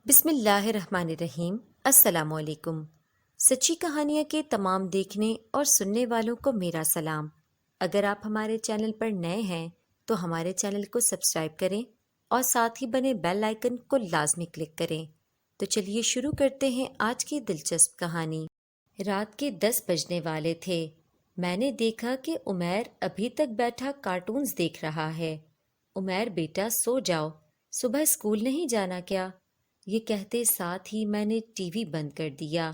بسم اللہ الرحمن الرحیم۔ السلام علیکم۔ سچی کہانیاں کے تمام دیکھنے اور سننے والوں کو میرا سلام۔ اگر آپ ہمارے چینل پر نئے ہیں تو ہمارے چینل کو سبسکرائب کریں اور ساتھ ہی بنے بیل آئیکن کو لازمی کلک کریں۔ تو چلیے شروع کرتے ہیں آج کی دلچسپ کہانی۔ رات کے 10 بجنے والے تھے۔ میں نے دیکھا کہ عمیر ابھی تک بیٹھا کارٹونز دیکھ رہا ہے۔ عمیر بیٹا سو جاؤ، صبح اسکول نہیں جانا کیا؟ یہ کہتے ساتھ ہی میں نے ٹی وی بند کر دیا۔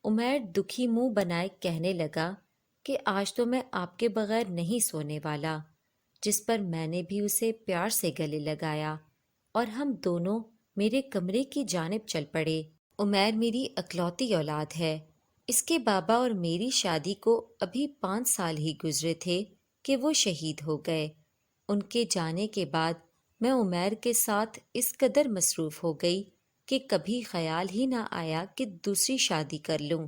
عمیر دکھی منہ بنائے کہنے لگا کہ آج تو میں آپ کے بغیر نہیں سونے والا، جس پر میں نے بھی اسے پیار سے گلے لگایا اور ہم دونوں میرے کمرے کی جانب چل پڑے۔ عمیر میری اکلوتی اولاد ہے۔ اس کے بابا اور میری شادی کو ابھی 5 سال ہی گزرے تھے کہ وہ شہید ہو گئے۔ ان کے جانے کے بعد میں عمیر کے ساتھ اس قدر مصروف ہو گئی کہ کبھی خیال ہی نہ آیا کہ دوسری شادی کر لوں۔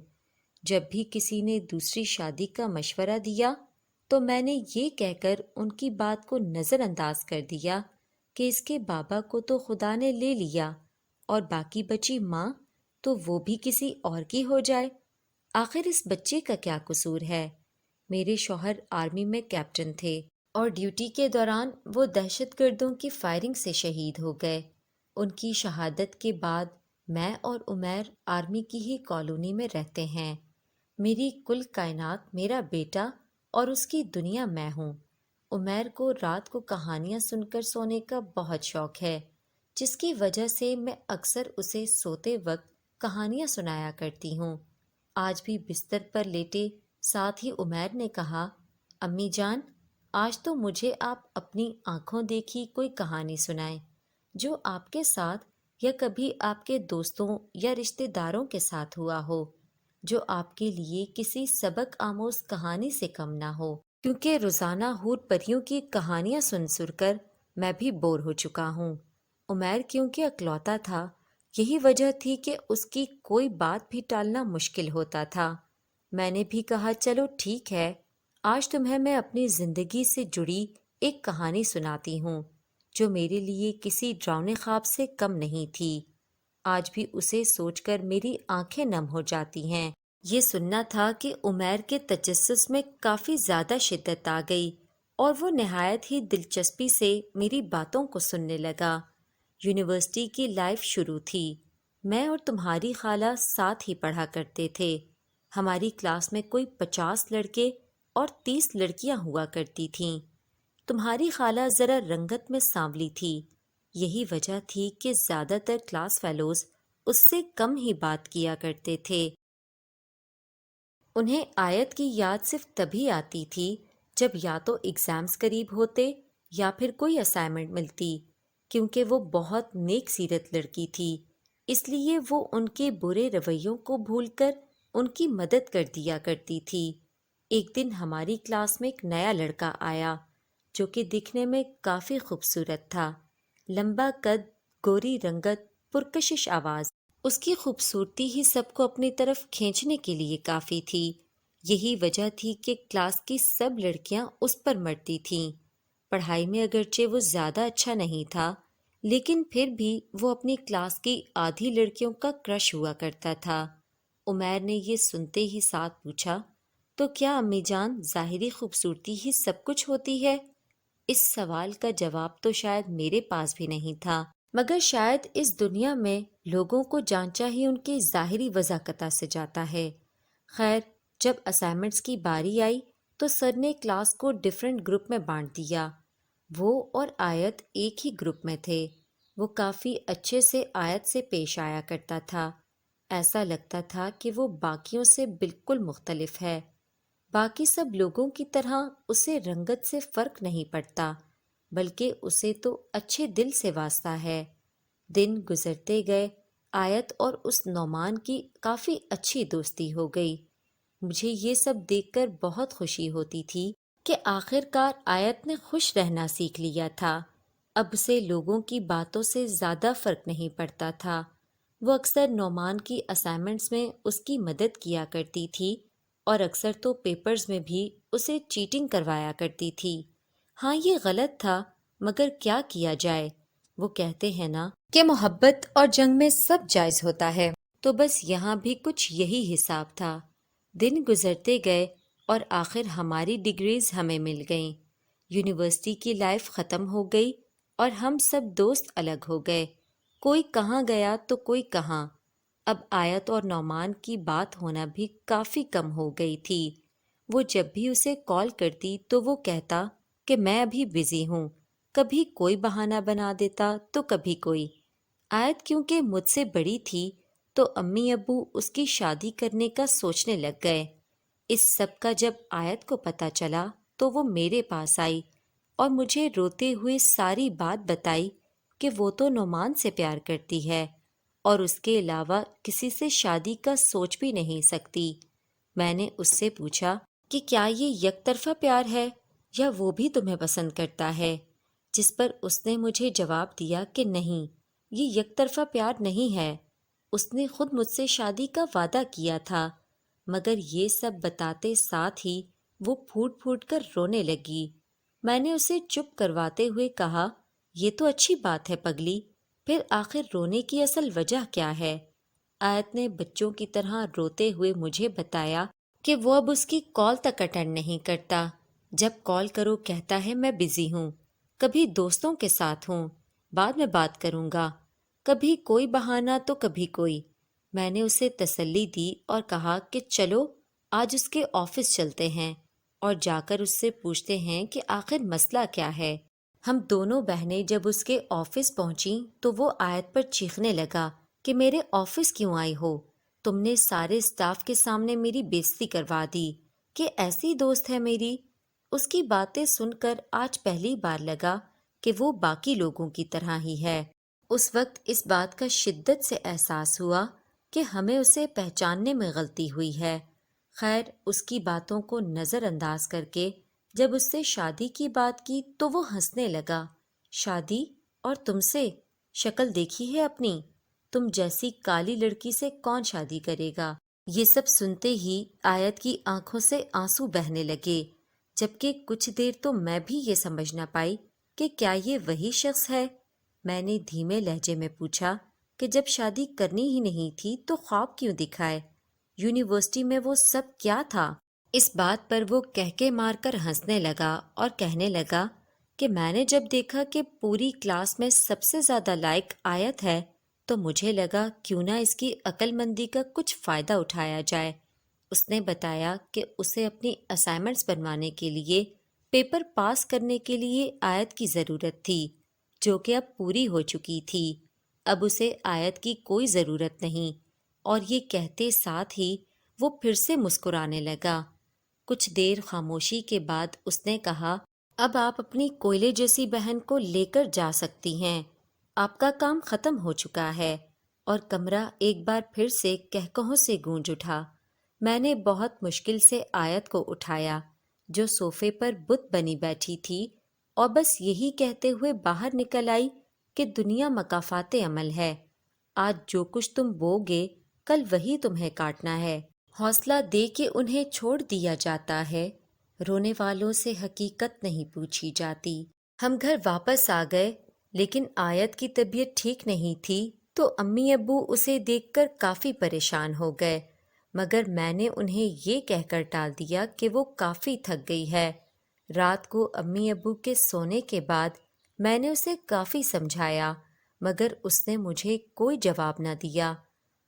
جب بھی کسی نے دوسری شادی کا مشورہ دیا تو میں نے یہ کہہ کر ان کی بات کو نظر انداز کر دیا کہ اس کے بابا کو تو خدا نے لے لیا اور باقی بچی ماں تو وہ بھی کسی اور کی ہو جائے۔ آخر اس بچے کا کیا قصور ہے؟ میرے شوہر آرمی میں کیپٹن تھے اور ڈیوٹی کے دوران وہ دہشت گردوں کی فائرنگ سے شہید ہو گئے۔ ان کی شہادت کے بعد میں اور عمیر آرمی کی ہی کالونی میں رہتے ہیں۔ میری کل کائنات میرا بیٹا اور اس کی دنیا میں ہوں۔ عمیر کو رات کو کہانیاں سن کر سونے کا بہت شوق ہے، جس کی وجہ سے میں اکثر اسے سوتے وقت کہانیاں سنایا کرتی ہوں۔ آج بھی بستر پر لیٹے ساتھ ہی عمیر نے کہا، امی جان، آج تو مجھے آپ اپنی آنکھوں دیکھی کوئی کہانی سنائیں جو آپ کے ساتھ یا کبھی آپ کے دوستوں یا رشتہ داروں کے ساتھ ہوا ہو، جو آپ کے لیے کسی سبق آموز کہانی سے کم نہ ہو، کیونکہ روزانہ حور پریوں کی کہانیاں سن کر میں بھی بور ہو چکا ہوں۔ عمیر کیونکہ اکلوتا تھا، یہی وجہ تھی کہ اس کی کوئی بات بھی ٹالنا مشکل ہوتا تھا۔ میں نے بھی کہا چلو ٹھیک ہے، آج تمہیں میں اپنی زندگی سے جڑی ایک کہانی سناتی ہوں جو میرے لیے کسی ڈراؤنے خواب سے کم نہیں تھی۔ آج بھی اسے سوچ کر میری آنکھیں نم ہو جاتی ہیں۔ یہ سننا تھا کہ عمیر کے تجسس میں کافی زیادہ شدت آ گئی اور وہ نہایت ہی دلچسپی سے میری باتوں کو سننے لگا۔ یونیورسٹی کی لائف شروع تھی۔ میں اور تمہاری خالہ ساتھ ہی پڑھا کرتے تھے۔ ہماری کلاس میں کوئی 50 لڑکے اور 30 لڑکیاں ہوا کرتی تھیں۔ تمہاری خالہ ذرا رنگت میں سانولی تھی، یہی وجہ تھی کہ زیادہ تر کلاس فیلوز اس سے کم ہی بات کیا کرتے تھے۔ انہیں آیت کی یاد صرف تبھی آتی تھی جب یا تو ایگزامز قریب ہوتے یا پھر کوئی اسائنمنٹ ملتی، کیونکہ وہ بہت نیک سیرت لڑکی تھی، اس لیے وہ ان کے برے رویوں کو بھول کر ان کی مدد کر دیا کرتی تھی۔ ایک دن ہماری کلاس میں ایک نیا لڑکا آیا جو کہ دکھنے میں کافی خوبصورت تھا، لمبا قد، گوری رنگت، پرکشش آواز۔ اس کی خوبصورتی ہی سب کو اپنی طرف کھینچنے کے لیے کافی تھی۔ یہی وجہ تھی کہ کلاس کی سب لڑکیاں اس پر مرتی تھیں۔ پڑھائی میں اگرچہ وہ زیادہ اچھا نہیں تھا، لیکن پھر بھی وہ اپنی کلاس کی آدھی لڑکیوں کا کرش ہوا کرتا تھا۔ عمیر نے یہ سنتے ہی ساتھ پوچھا، تو کیا امی جان ظاہری خوبصورتی ہی سب کچھ ہوتی ہے؟ اس سوال کا جواب تو شاید میرے پاس بھی نہیں تھا، مگر شاید اس دنیا میں لوگوں کو جانچا ہی ان کی ظاہری وضاحت سے جاتا ہے۔ خیر، جب اسائنمنٹس کی باری آئی تو سر نے کلاس کو ڈیفرنٹ گروپ میں بانٹ دیا۔ وہ اور آیت ایک ہی گروپ میں تھے۔ وہ کافی اچھے سے آیت سے پیش آیا کرتا تھا۔ ایسا لگتا تھا کہ وہ باقیوں سے بالکل مختلف ہے۔ باقی سب لوگوں کی طرح اسے رنگت سے فرق نہیں پڑتا، بلکہ اسے تو اچھے دل سے واسطہ ہے۔ دن گزرتے گئے، آیت اور اس نعمان کی کافی اچھی دوستی ہو گئی۔ مجھے یہ سب دیکھ کر بہت خوشی ہوتی تھی کہ آخر کار آیت نے خوش رہنا سیکھ لیا تھا۔ اب اسے لوگوں کی باتوں سے زیادہ فرق نہیں پڑتا تھا۔ وہ اکثر نعمان کی اسائنمنٹس میں اس کی مدد کیا کرتی تھی اور اکثر تو پیپرز میں بھی اسے چیٹنگ کروایا کرتی تھی۔ ہاں، یہ غلط تھا، مگر کیا کیا جائے؟ وہ کہتے ہیں نا کہ محبت اور جنگ میں سب جائز ہوتا ہے، تو بس یہاں بھی کچھ یہی حساب تھا۔ دن گزرتے گئے اور آخر ہماری ڈگریز ہمیں مل گئیں، یونیورسٹی کی لائف ختم ہو گئی اور ہم سب دوست الگ ہو گئے، کوئی کہاں گیا تو کوئی کہاں۔ اب آیت اور نعمان کی بات ہونا بھی کافی کم ہو گئی تھی۔ وہ جب بھی اسے کال کرتی تو وہ کہتا کہ میں ابھی بزی ہوں، کبھی کوئی بہانہ بنا دیتا تو کبھی کوئی۔ آیت کیونکہ مجھ سے بڑی تھی تو امی ابو اس کی شادی کرنے کا سوچنے لگ گئے۔ اس سب کا جب آیت کو پتہ چلا تو وہ میرے پاس آئی اور مجھے روتے ہوئے ساری بات بتائی کہ وہ تو نعمان سے پیار کرتی ہے اور اس کے علاوہ کسی سے شادی کا سوچ بھی نہیں سکتی۔ میں نے اس سے پوچھا کہ کیا یہ یک طرفہ پیار ہے یا وہ بھی تمہیں پسند کرتا ہے، جس پر اس نے مجھے جواب دیا کہ نہیں، یہ یک طرفہ پیار نہیں ہے، اس نے خود مجھ سے شادی کا وعدہ کیا تھا۔ مگر یہ سب بتاتے ساتھ ہی وہ پھوٹ پھوٹ کر رونے لگی۔ میں نے اسے چپ کرواتے ہوئے کہا، یہ تو اچھی بات ہے پگلی، پھر آخر رونے کی اصل وجہ کیا ہے؟ آیت نے بچوں کی طرح روتے ہوئے مجھے بتایا کہ وہ اب اس کی کال تک اٹینڈ نہیں کرتا، جب کال کرو کہتا ہے میں بزی ہوں، کبھی دوستوں کے ساتھ ہوں، بعد میں بات کروں گا، کبھی کوئی بہانہ تو کبھی کوئی۔ میں نے اسے تسلی دی اور کہا کہ چلو آج اس کے آفس چلتے ہیں اور جا کر اس سے پوچھتے ہیں کہ آخر مسئلہ کیا ہے۔ ہم دونوں بہنیں جب اس کے آفس پہنچیں تو وہ آیت پر چیخنے لگا کہ میرے آفس کیوں آئی ہو؟ تم نے سارے اسٹاف کے سامنے میری بےزتی کروا دی کہ ایسی دوست ہے میری۔ اس کی باتیں سن کر آج پہلی بار لگا کہ وہ باقی لوگوں کی طرح ہی ہے۔ اس وقت اس بات کا شدت سے احساس ہوا کہ ہمیں اسے پہچاننے میں غلطی ہوئی ہے۔ خیر، اس کی باتوں کو نظر انداز کر کے جب اس سے شادی کی بات کی تو وہ ہنسنے لگا۔ شادی؟ اور تم سے؟ شکل دیکھی ہے اپنی؟ تم جیسی کالی لڑکی سے کون شادی کرے گا؟ یہ سب سنتے ہی آیت کی آنکھوں سے آنسو بہنے لگے، جبکہ کچھ دیر تو میں بھی یہ سمجھ نہ پائی کہ کیا یہ وہی شخص ہے۔ میں نے دھیمے لہجے میں پوچھا کہ جب شادی کرنی ہی نہیں تھی تو خواب کیوں دکھائے؟ یونیورسٹی میں وہ سب کیا تھا؟ اس بات پر وہ کہکے مار کر ہنسنے لگا اور کہنے لگا کہ میں نے جب دیکھا کہ پوری کلاس میں سب سے زیادہ لائق آیت ہے تو مجھے لگا کیوں نہ اس کی عقل مندی کا کچھ فائدہ اٹھایا جائے۔ اس نے بتایا کہ اسے اپنی اسائنمنٹس بنوانے کے لیے پیپر پاس کرنے کے لیے آیت کی ضرورت تھی، جو کہ اب پوری ہو چکی تھی۔ اب اسے آیت کی کوئی ضرورت نہیں، اور یہ کہتے ساتھ ہی وہ پھر سے مسکرانے لگا۔ کچھ دیر خاموشی کے بعد اس نے کہا، اب آپ اپنی کوئلے جیسی بہن کو لے کر جا سکتی ہیں، آپ کا کام ختم ہو چکا ہے۔ اور کمرہ ایک بار پھر سے کہکہوں سے گونج اٹھا۔ میں نے بہت مشکل سے آیت کو اٹھایا، جو صوفے پر بت بنی بیٹھی تھی، اور بس یہی کہتے ہوئے باہر نکل آئی کہ دنیا مکافات عمل ہے، آج جو کچھ تم بوگے کل وہی تمہیں کاٹنا ہے۔ حوصلہ دے کے انہیں چھوڑ دیا جاتا ہے، رونے والوں سے حقیقت نہیں پوچھی جاتی۔ ہم گھر واپس آ گئے، لیکن آیت کی طبیعت ٹھیک نہیں تھی تو امی ابو اسے دیکھ کر کافی پریشان ہو گئے، مگر میں نے انہیں یہ کہہ کر ٹال دیا کہ وہ کافی تھک گئی ہے۔ رات کو امی ابو کے سونے کے بعد میں نے اسے کافی سمجھایا، مگر اس نے مجھے کوئی جواب نہ دیا۔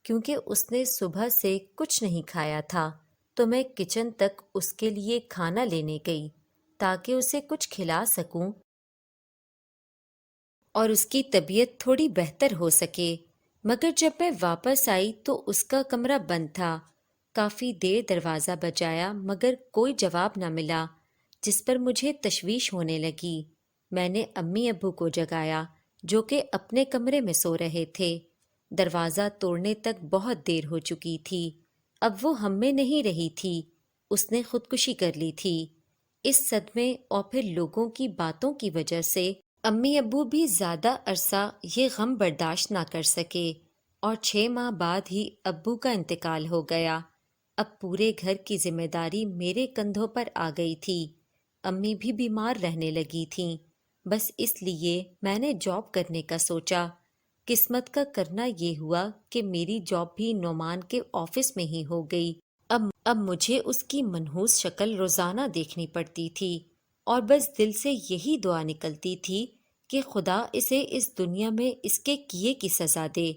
کیونکہ اس نے صبح سے کچھ نہیں کھایا تھا تو میں کچن تک اس کے لیے کھانا لینے گئی تاکہ اسے کچھ کھلا سکوں اور اس کی طبیعت تھوڑی بہتر ہو سکے۔ مگر جب میں واپس آئی تو اس کا کمرہ بند تھا۔ کافی دیر دروازہ بجایا مگر کوئی جواب نہ ملا، جس پر مجھے تشویش ہونے لگی۔ میں نے امی ابو کو جگایا، جو کہ اپنے کمرے میں سو رہے تھے۔ دروازہ توڑنے تک بہت دیر ہو چکی تھی، اب وہ ہم میں نہیں رہی تھی، اس نے خودکشی کر لی تھی۔ اس صدمے اور پھر لوگوں کی باتوں کی وجہ سے امی ابو بھی زیادہ عرصہ یہ غم برداشت نہ کر سکے، اور 6 ماہ بعد ہی ابو کا انتقال ہو گیا۔ اب پورے گھر کی ذمہ داری میرے کندھوں پر آ گئی تھی۔ امی بھی بیمار رہنے لگی تھیں۔ بس اس لیے میں نے جاب کرنے کا سوچا۔ قسمت کا کرنا یہ ہوا کہ میری جاب بھی نعمان کے آفس میں ہی ہو گئی۔ اب مجھے اس کی منحوس شکل روزانہ دیکھنی پڑتی تھی اور بس دل سے یہی دعا نکلتی تھی کہ خدا اسے اس دنیا میں اس کے کیے کی سزا دے۔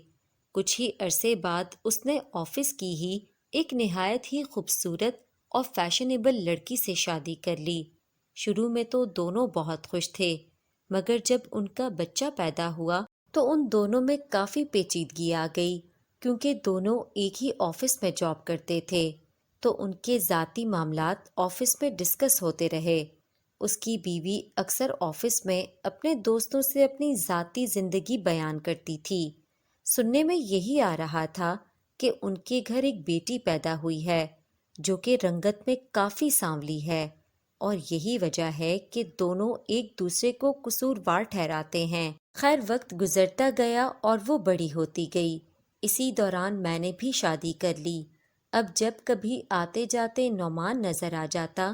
کچھ ہی عرصے بعد اس نے آفس کی ہی ایک نہایت ہی خوبصورت اور فیشنیبل لڑکی سے شادی کر لی۔ شروع میں تو دونوں بہت خوش تھے، مگر جب ان کا بچہ پیدا ہوا تو ان دونوں میں کافی پیچیدگی آ گئی، کیونکہ دونوں ایک ہی آفس میں جاب کرتے تھے، تو ان کے ذاتی معاملات آفس میں ڈسکس ہوتے رہے۔ اس کی بیوی اکثر آفس میں اپنے دوستوں سے اپنی ذاتی زندگی بیان کرتی تھی۔ سننے میں یہی آ رہا تھا کہ ان کے گھر ایک بیٹی پیدا ہوئی ہے جو کہ رنگت میں کافی سانولی ہے، اور یہی وجہ ہے کہ دونوں ایک دوسرے کو قصوروار ٹھہراتے ہیں۔ خیر، وقت گزرتا گیا اور وہ بڑی ہوتی گئی۔ اسی دوران میں نے بھی شادی کر لی۔ اب جب کبھی آتے جاتے نعمان نظر آ جاتا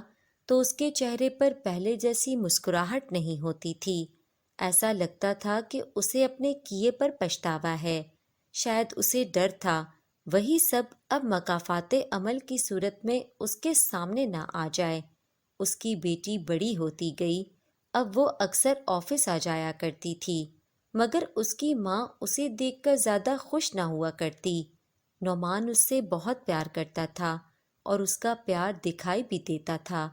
تو اس کے چہرے پر پہلے جیسی مسکراہٹ نہیں ہوتی تھی۔ ایسا لگتا تھا کہ اسے اپنے کیے پر پچھتاوا ہے۔ شاید اسے ڈر تھا وہی سب اب مکافات عمل کی صورت میں اس کے سامنے نہ آ جائے۔ اس کی بیٹی بڑی ہوتی گئی۔ اب وہ اکثر آفس آ جایا کرتی تھی، مگر اس کی ماں اسے دیکھ کر زیادہ خوش نہ ہوا کرتی۔ نعمان اس سے بہت پیار کرتا تھا اور اس کا پیار دکھائی بھی دیتا تھا،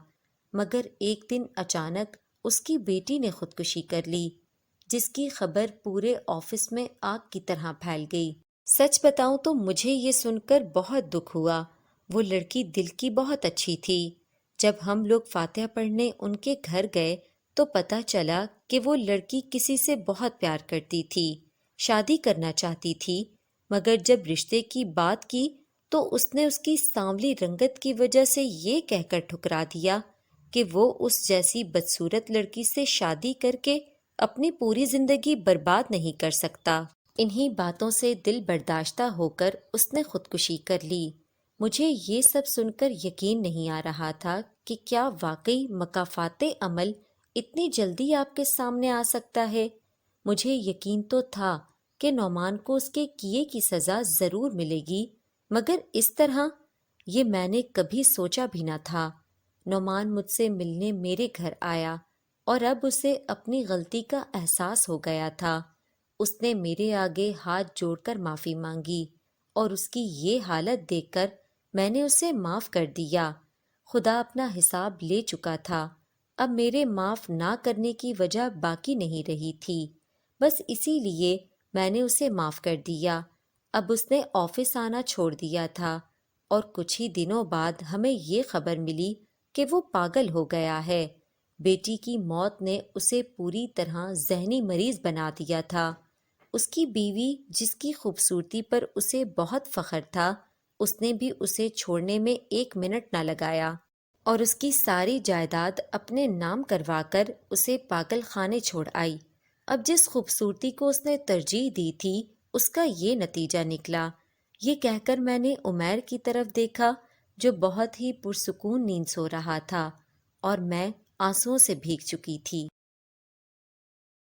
مگر ایک دن اچانک اس کی بیٹی نے خودکشی کر لی، جس کی خبر پورے آفس میں آگ کی طرح پھیل گئی۔ سچ بتاؤں تو مجھے یہ سن کر بہت دکھ ہوا۔ وہ لڑکی دل کی بہت اچھی تھی۔ جب ہم لوگ فاتحہ پڑھنے ان کے گھر گئے تو پتہ چلا کہ وہ لڑکی کسی سے بہت پیار کرتی تھی، شادی کرنا چاہتی تھی، مگر جب رشتے کی بات کی تو اس نے اس کی سانولی رنگت کی وجہ سے یہ کہہ کر ٹھکرا دیا کہ وہ اس جیسی بدصورت لڑکی سے شادی کر کے اپنی پوری زندگی برباد نہیں کر سکتا۔ انہی باتوں سے دل برداشتہ ہو کر اس نے خودکشی کر لی۔ مجھے یہ سب سن کر یقین نہیں آ رہا تھا کہ کیا واقعی مکافات عمل اتنی جلدی آپ کے سامنے آ سکتا ہے۔ مجھے یقین تو تھا کہ نعمان کو اس کے کیے کی سزا ضرور ملے گی، مگر اس طرح یہ میں نے کبھی سوچا بھی نہ تھا۔ نعمان مجھ سے ملنے میرے گھر آیا اور اب اسے اپنی غلطی کا احساس ہو گیا تھا۔ اس نے میرے آگے ہاتھ جوڑ کر معافی مانگی اور اس کی یہ حالت دیکھ کر میں نے اسے معاف کر دیا۔ خدا اپنا حساب لے چکا تھا۔ اب میرے معاف نہ کرنے کی وجہ باقی نہیں رہی تھی، بس اسی لیے میں نے اسے معاف کر دیا۔ اب اس نے آفس آنا چھوڑ دیا تھا اور کچھ ہی دنوں بعد ہمیں یہ خبر ملی کہ وہ پاگل ہو گیا ہے۔ بیٹی کی موت نے اسے پوری طرح ذہنی مریض بنا دیا تھا۔ اس کی بیوی، جس کی خوبصورتی پر اسے بہت فخر تھا، اس نے بھی اسے چھوڑنے میں 1 منٹ نہ لگایا اور اس کی ساری جائیداد اپنے نام کروا کر اسے پاگل خانے چھوڑ آئی۔ اب جس خوبصورتی کو اس نے ترجیح دی تھی اس کا یہ نتیجہ نکلا۔ یہ کہہ کر میں نے عمیر کی طرف دیکھا جو بہت ہی پرسکون نیند سو رہا تھا اور میں آنسوؤں سے بھیگ چکی تھی۔